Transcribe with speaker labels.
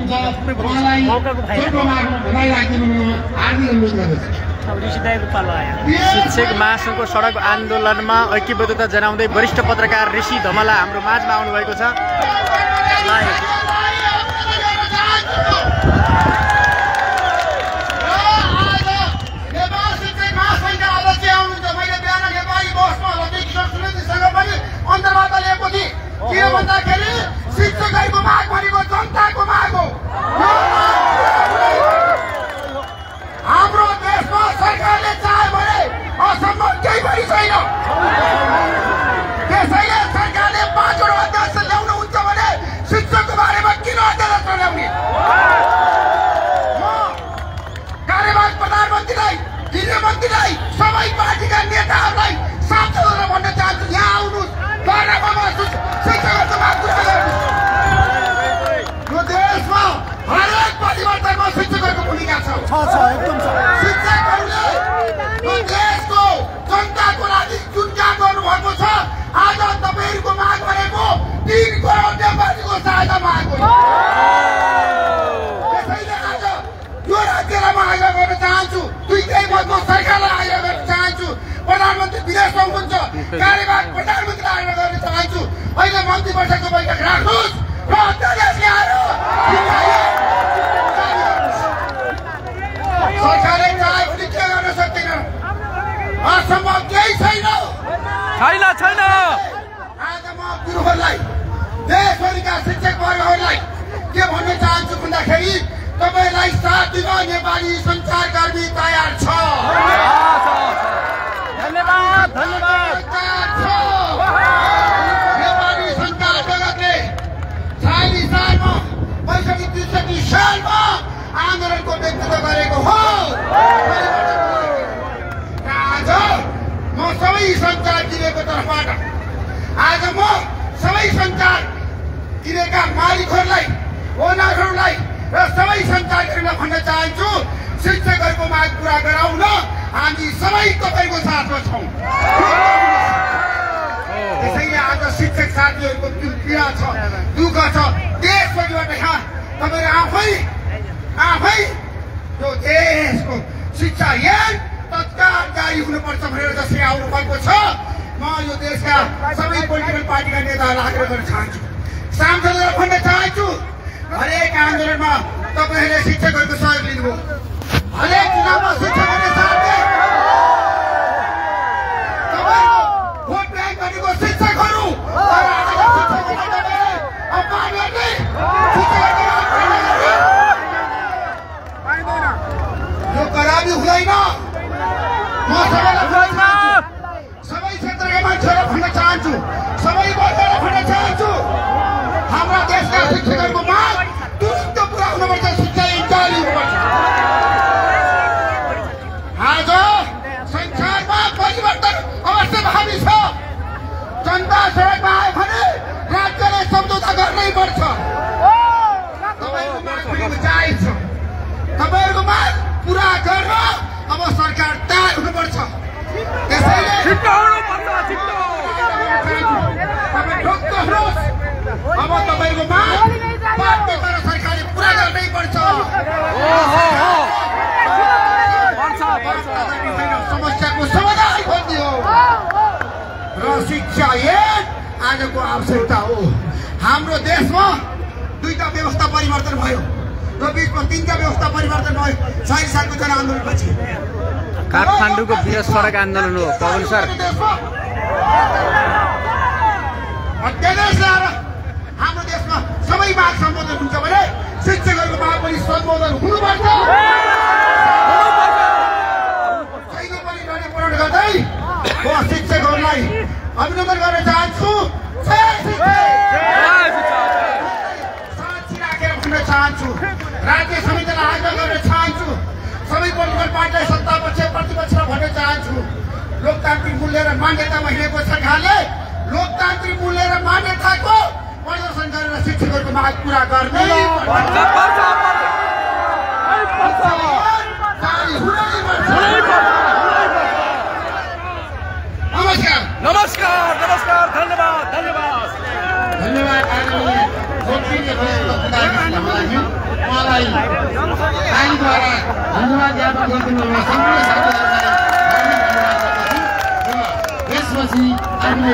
Speaker 1: हुनुहुन्छ उहाँलाई छोटो मार्गमा भनाइ राखिदिनु हार्दिक अनुरोध गर्दछु।
Speaker 2: शिक्षक महासङ्घको सडक आन्दोलनमा ऐक्यबद्धता जनाउँदै वरिष्ठ पत्रकार ऋषि धमला हाम्रो माझमा आउनुभएको छ।
Speaker 1: के भन्दाखेरि शिक्षकहरूको माग भनेको जनताको माग हो। हाम्रो देशमा सरकारले चाह्यो भने असम्भव केही पनि छैन। त्यसैले सरकारले 5 वटा अध्यादेश ल्याउनुहुन्छ भने शिक्षकको बारेमा किन अध्यादेश ल्याउने? कार्यवाहक प्रधानमन्त्रीलाई, गृहमन्त्रीलाई, सबै पार्टीका नेताहरूलाई सांसदहरू भन्न चाहन्छु, यहाँ आउनुहोस्, गर्नमा बस्नुहोस्, शिक्षकहरूको माग पूरा गर्नुहोस्। यो देशमा हरेक परिवर्तनमा शिक्षकहरूको भूमिका छ। शिक्षकहरूले यो देशको जनताको लागि जुन काम गर्नुभएको छ, आज तपाईँहरूको माग भनेको 3 करोड नेपालीको सहायता माग हो। त्यसैले आज यो राज्यलाई म आग्रह गर्न चाहन्छु, दुईटै मजबुत सरकारलाई आग्रह गर्न चाहन्छु, प्रधानमन्त्री विदेशमा हुनुहुन्छ, कार्यवाहक प्रधानमन्त्रीलाई आग्रह गर्न चाहन्छु, अहिले मन्त्री परिषदको बैठक राख्नुहोस् र अध्यादेश ल्याएर सरकारले चाहे पनि के गर्न सक्दैन। असम्भव केही छैन। आज म गुरुहरूलाई, देशभरिका शिक्षक वर्गहरूलाई के भन्न चाहन्छु भन्दाखेरि तपाईँलाई साथ दिन नेपाली सञ्चारकर्मी तयार छ।
Speaker 2: धन्यवाद।
Speaker 1: नेपाली सञ्चार जगतले 63 सालमा आन्दोलनको नेतृत्व गरेको हो। आज म सबै सञ्चार गिरेको तर्फबाट, आज म सबै सञ्चार गिरेका मालिकहरूलाई, ओनरहरूलाई र सबै सञ्चारकर्मीलाई भन्न चाहन्छु, शिक्षकहरूको माग पूरा गराउन हामी सबै तपाईँको साथमा छौँ। त्यसैले आज शिक्षक साथीहरूको जुन पीडा छ, दुःख छ, देशभरिबाट यहाँ तपाईँहरू आफै यो देशको शिक्षा ऐन तत्काल जारी हुनुपर्छ भनेर जसरी आउनु भएको छ, म यो देशका सबै पोलिटिकल पार्टीका नेताहरूलाई आग्रह गर्न चाहन्छु, सांसदहरूलाई भन्न चाहन्छु, हरेक आन्दोलनमा तपाईँहरूले शिक्षकहरूको सहयोग लिनुभयो, हरेक चुनावमा शिक्षकहरूले साथ दिए, तपाईँको भोट ब्याङ्क भनेको शिक्षकहरू, यो कदापि हुँदैन। म सबै क्षेत्रका मान्छेहरूलाई भन्न चाहन्छु, सबै वर्गलाई भन्न चाहन्छु, हाम्रा देशका शिक्षकहरूको माग तुरन्त पुरा हुनुपर्छ, शिक्षा ऐन जारी हुनुपर्छ। आज संसारमा परिवर्तन अवश्य भावी छ। जनता सडकमा आयो भने राज्यले सम्झौता गर्नै पर्छ। तपाईँको माग पनि जायज छ, तपाईँहरूको माग पुरा गर्न अब सरकार तयार हुनुपर्छ। त्यसैले तपाईँ ढुक्क हुनुहोस्, अब तपाईँको माग बाध्यता र सरकारले पुरा गर्नै पर्छ। समस्याको समाधान खोज्ने हो र शिक्षा ऐन आजको आवश्यकता हो। हाम्रो देशमा 2टा व्यवस्था परिवर्तन भयो र बिचमा 3टा व्यवस्था परिवर्तन भयो 40 सालको जनआन्दोलनपछि।
Speaker 2: काठमाडौँको बृहत सडक आन्दोलन हो पवन सर।
Speaker 1: अध्यादेश ल्याएर हाम्रो देशमा सबै माग सम्बोधन हुन्छ भने शिक्षकहरूको माग पनि सम्बोधन हुनुपर्छ। जहिले पनि गर्ने पूर्ण गर्दै म शिक्षकहरूलाई अभिनन्दन गर्न चाहन्छु। साक्षी राखेर भन्न चाहन्छु, राज्य समितिलाई आग्रह गर्न चाहन्छु, सबै पोलिटिकल पार्टीलाई सत्ता पक्ष प्रतिपक्षमा भन्न चाहन्छु, लोकतान्त्रिक मूल्य र मान्यतामा हिँडेको सरकारले लोकतान्त्रिक मूल्य र मान्यताको प्रदर्शन गरेर शिक्षकहरूको माग पूरा गर्ने
Speaker 2: नमस्कार धन्यवाद।
Speaker 1: धन्यवाद। साथीहरूलाई तालीद्वारा धन्यवाद ज्ञापन गरिदिनुभयो सम्पूर्ण साथीहरूलाई धन्यवाद गर्दछु र यसपछि हामीले